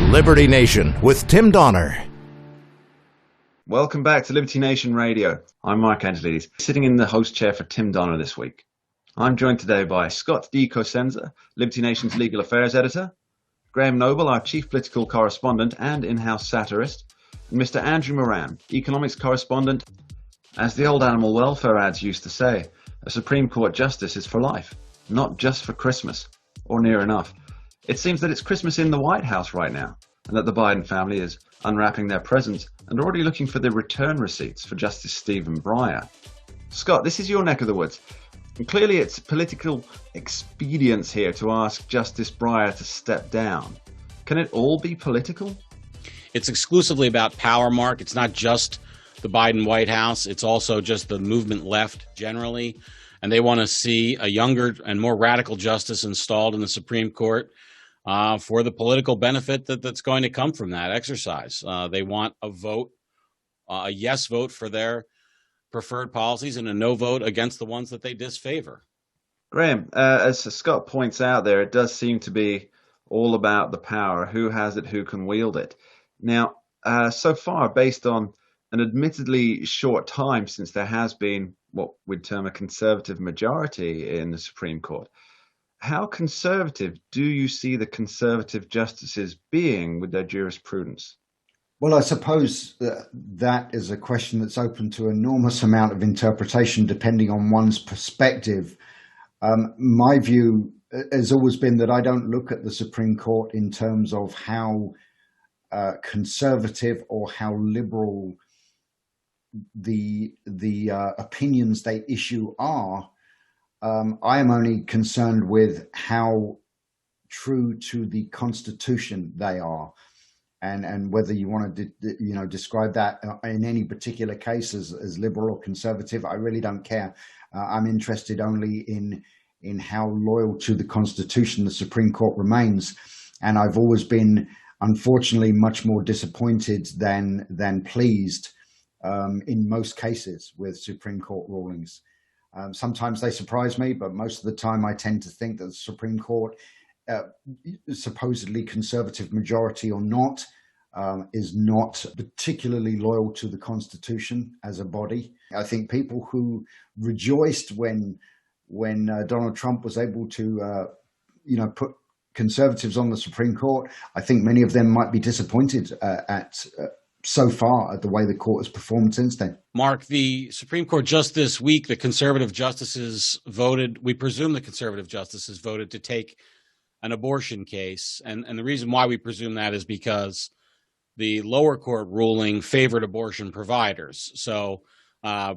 Liberty Nation with Tim Donner. Welcome back to Liberty Nation Radio. I'm Mark Angelides, sitting in the host chair for Tim Donner this week. I'm joined today by Scott D. Cosenza, Liberty Nation's legal affairs editor, Graham Noble, our chief political correspondent and in-house satirist, and Mr. Andrew Moran, economics correspondent. As the old animal welfare ads used to say, a Supreme Court justice is for life, not just for Christmas, or near enough. It seems that it's Christmas in the White House right now, and that the Biden family is unwrapping their presents and already looking for the return receipts for Justice Stephen Breyer. Scott, this is your neck of the woods. And clearly it's political expedience here to ask Justice Breyer to step down. Can it all be political? It's exclusively about power, Mark. It's not just the Biden White House. It's also just the movement left generally. And they want to see a younger and more radical justice installed in the Supreme Court for the political benefit that's going to come from that exercise. They want a vote, a yes vote for their preferred policies and a no vote against the ones that they disfavor. Graham, as Scott points out there, it does seem to be all about the power. Who has it, who can wield it? Now, so far, based on an admittedly short time since there has been what we'd term a conservative majority in the Supreme Court, how conservative do you see the conservative justices being with their jurisprudence? Well, I suppose that is a question that's open to an enormous amount of interpretation depending on one's perspective. My view has always been that I don't look at the Supreme Court in terms of how conservative or how liberal the opinions they issue are. I am only concerned with how true to the Constitution they are. And whether you want to, describe that in any particular case as liberal or conservative, I really don't care. I'm interested only in how loyal to the Constitution the Supreme Court remains. And I've always been, unfortunately, much more disappointed than pleased in most cases with Supreme Court rulings. Sometimes they surprise me, but most of the time I tend to think that the Supreme Court, supposedly conservative majority or not, is not particularly loyal to the Constitution as a body. I think people who rejoiced when Donald Trump was able to, put conservatives on the Supreme Court, I think many of them might be disappointed so far at the way the court has performed since then. Mark, the Supreme Court just this week, the conservative justices voted, we presume the conservative justices voted to take an abortion case. And the reason why we presume that is because the lower court ruling favored abortion providers. So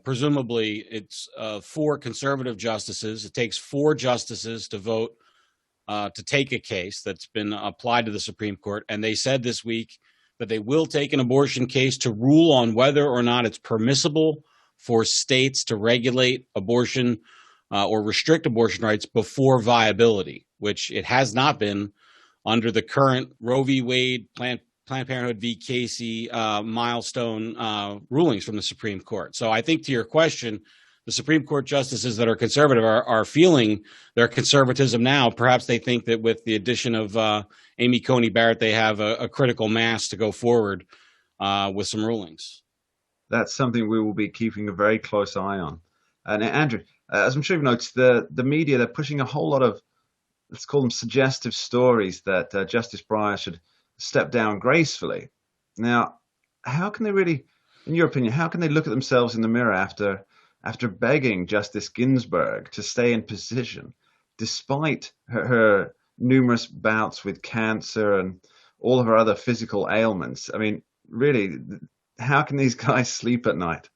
presumably it's 4 conservative justices. It takes 4 justices to vote to take a case that's been applied to the Supreme Court. And they said this week that they will take an abortion case to rule on whether or not it's permissible for states to regulate abortion or restrict abortion rights before viability, which it has not been under the current Roe v. Wade, Planned Parenthood v. Casey milestone rulings from the Supreme Court. So I think to your question, the Supreme Court justices that are conservative are feeling their conservatism now. Perhaps they think that with the addition of Amy Coney Barrett, they have a critical mass to go forward with some rulings. That's something we will be keeping a very close eye on. And Andrew, as I'm sure you've noticed, the media, they're pushing a whole lot of, let's call them suggestive stories that Justice Breyer should step down gracefully. Now, how can they really, in your opinion, how can they look at themselves in the mirror after begging Justice Ginsburg to stay in position, despite her numerous bouts with cancer and all of her other physical ailments? I mean, really, how can these guys sleep at night?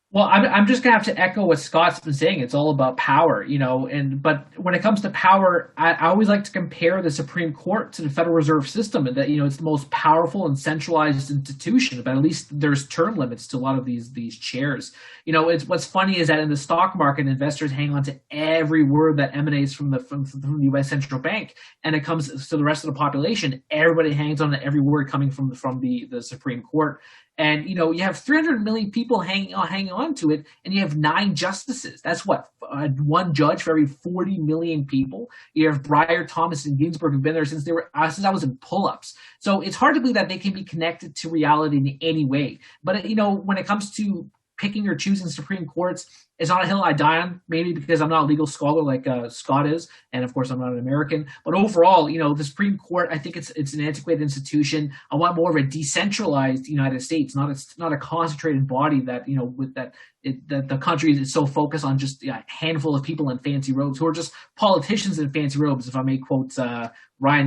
Well, I'm just gonna have to echo what Scott's been saying. It's all about power, but when it comes to power, I always like to compare the Supreme Court to the Federal Reserve System, and that it's the most powerful and centralized institution. But at least there's term limits to a lot of these chairs. It's what's funny is that in the stock market, investors hang on to every word that emanates from the U.S. Central Bank, and it comes to the rest of the population. Everybody hangs on to every word coming from the Supreme Court. And, you have 300 million people hanging on to it, and you have 9 justices. That's what, one judge for every 40 million people. You have Breyer, Thomas, and Ginsburg who've been there since I was in pull-ups. So it's hard to believe that they can be connected to reality in any way. But, when it comes to picking or choosing Supreme Courts, it's not a hill I die on, maybe because I'm not a legal scholar like Scott is, and of course I'm not an American. But overall, the Supreme Court, I think it's an antiquated institution. I want more of a decentralized United States, not a concentrated body that that the country is so focused on just a handful of people in fancy robes who are just politicians in fancy robes, if I may quote Ryan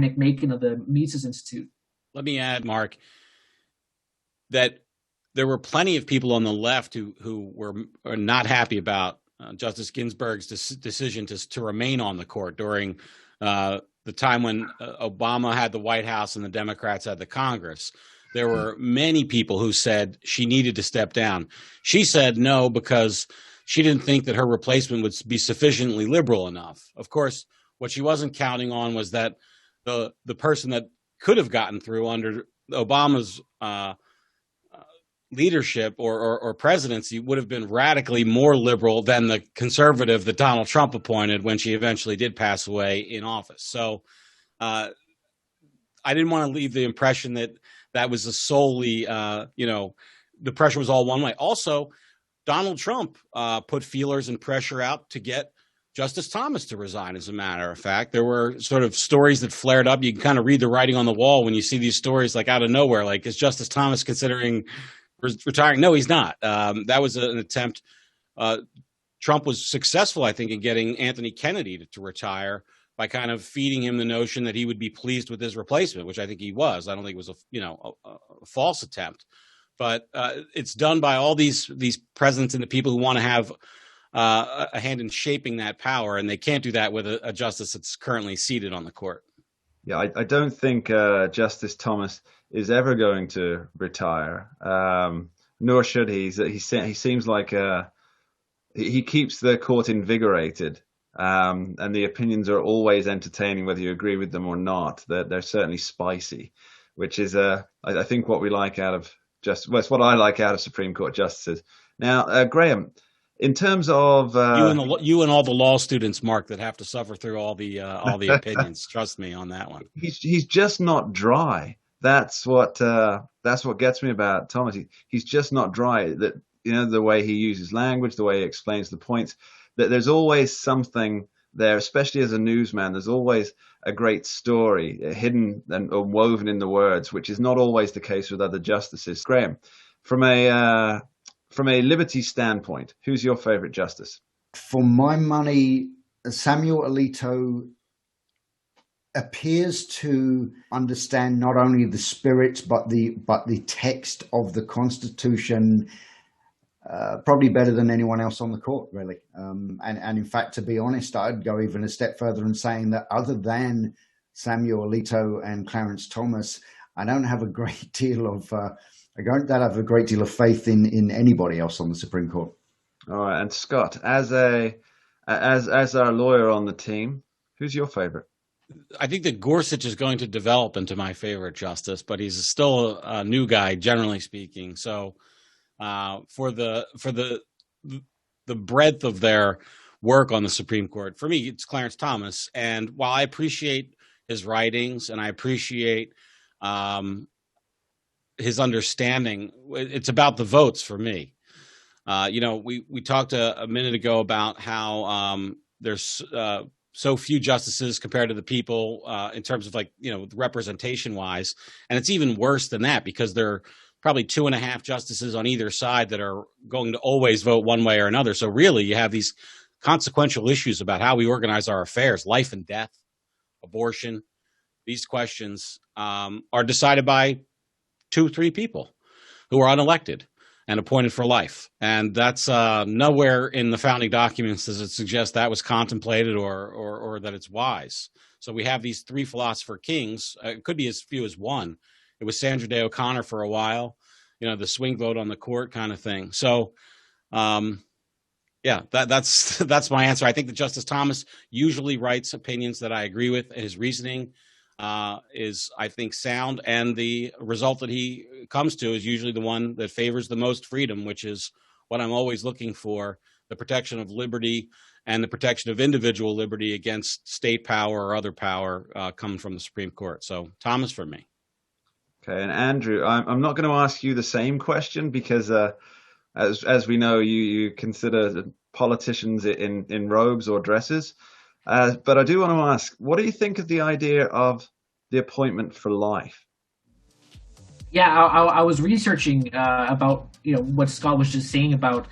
McMakin of the Mises Institute. Let me add, Mark, that there were plenty of people on the left who are not happy about Justice Ginsburg's decision to remain on the court during the time when Obama had the White House and the Democrats had the Congress. There were many people who said she needed to step down. She said no because she didn't think that her replacement would be sufficiently liberal enough. Of course, what she wasn't counting on was that the person that could have gotten through under Obama's leadership or presidency would have been radically more liberal than the conservative that Donald Trump appointed when she eventually did pass away in office. So I didn't want to leave the impression that was a solely, the pressure was all one way. Also, Donald Trump put feelers and pressure out to get Justice Thomas to resign, as a matter of fact. There were sort of stories that flared up. You can kind of read the writing on the wall when you see these stories like out of nowhere, like, is Justice Thomas considering retiring? No, he's not. That was an attempt. Trump was successful, I think, in getting Anthony Kennedy to retire by kind of feeding him the notion that he would be pleased with his replacement, which I think he was. I don't think it was a false attempt, but it's done by all these presidents and the people who want to have a hand in shaping that power, and they can't do that with a justice that's currently seated on the court. Yeah, I don't think Justice Thomas is ever going to retire, nor should he. He seems like he keeps the court invigorated, and the opinions are always entertaining, whether you agree with them or not. They're certainly spicy, which is I think what we like out of it's what I like out of Supreme Court justices. Now, Graham, in terms of you and all the law students, Mark, that have to suffer through all the opinions, trust me on that one. He's just not dry. That's what gets me about Thomas. He's just not dry. That the way he uses language, the way he explains the points. That there's always something there, especially as a newsman. There's always a great story hidden and woven in the words, which is not always the case with other justices. Graham, from a liberty standpoint, who's your favorite justice? For my money, Samuel Alito appears to understand not only the spirit but the text of the Constitution probably better than anyone else on the court, really. And in fact, to be honest, I'd go even a step further in saying that other than Samuel Alito and Clarence Thomas, I don't have a great deal of faith in anybody else on the Supreme Court. All right, and Scott, as our lawyer on the team, who's your favorite? I think that Gorsuch is going to develop into my favorite justice, but he's still a new guy, generally speaking. So for the breadth of their work on the Supreme Court, for me, it's Clarence Thomas. And while I appreciate his writings and I appreciate his understanding, it's about the votes for me. We talked a minute ago about how there's so few justices compared to the people in terms of representation wise. And it's even worse than that because there are probably 2.5 justices on either side that are going to always vote one way or another. So really you have these consequential issues about how we organize our affairs, life and death, abortion. These questions are decided by 2-3 people who are unelected and appointed for life. And that's nowhere in the founding documents does it suggest that was contemplated or that it's wise. So we have these 3 philosopher kings. It could be as few as 1. It was Sandra Day O'Connor for a while, the swing vote on the court kind of thing. So, that's my answer. I think that Justice Thomas usually writes opinions that I agree with. His reasoning is, I think, sound, and the result that he comes to is usually the one that favors the most freedom, which is what I'm always looking for: the protection of liberty and the protection of individual liberty against state power or other power coming from the Supreme Court. So Thomas for me. Okay, and Andrew, I'm not going to ask you the same question because, as we know, you consider politicians in robes or dresses. But I do want to ask, what do you think of the idea of the appointment for life? Yeah, I was researching about what Scott was just saying about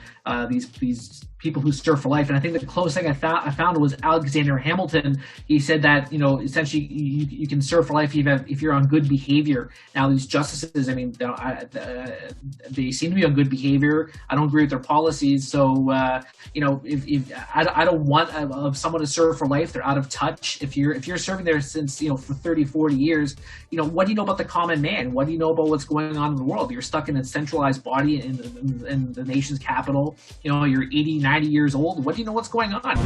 these people who serve for life, and I think the closest thing I found was Alexander Hamilton. He said that essentially you can serve for life if you're on good behavior. Now these justices, I mean, they seem to be on good behavior. I don't agree with their policies, so if I don't want someone to serve for life, they're out of touch. If you're serving there since for 30, 40 years, what do you know about the common man? What do you know about what's going on in the world? You're stuck in a centralized body in the nation's capital. You're 80, 90 years old. What do you know what's going on?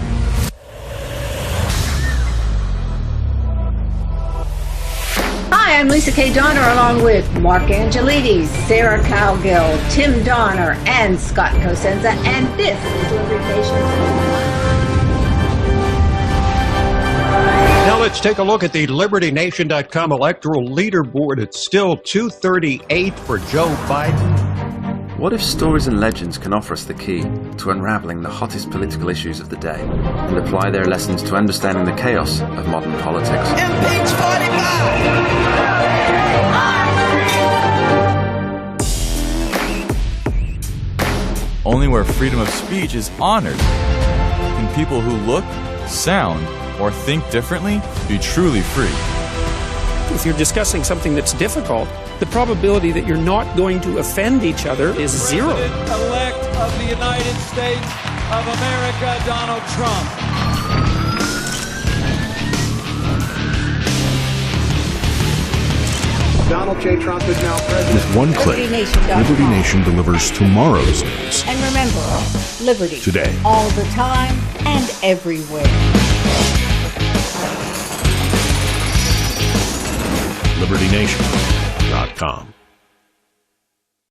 Hi, I'm Lisa K. Donner, along with Mark Angelides, Sarah Cowgill, Tim Donner, and Scott Cosenza, and this is Liberty Nation's. Now let's take a look at the LibertyNation.com electoral leaderboard. It's still 238 for Joe Biden. What if stories and legends can offer us the key to unraveling the hottest political issues of the day and apply their lessons to understanding the chaos of modern politics? Impeach 45! Only where freedom of speech is honored can people who look, sound, or think differently be truly free. If you're discussing something that's difficult, the probability that you're not going to offend each other is zero. President-elect of the United States of America, Donald Trump. Donald J. Trump is now president. With one click, Liberty Nation delivers tomorrow's news. And remember, liberty. Today. All the time and everywhere. LibertyNation.com.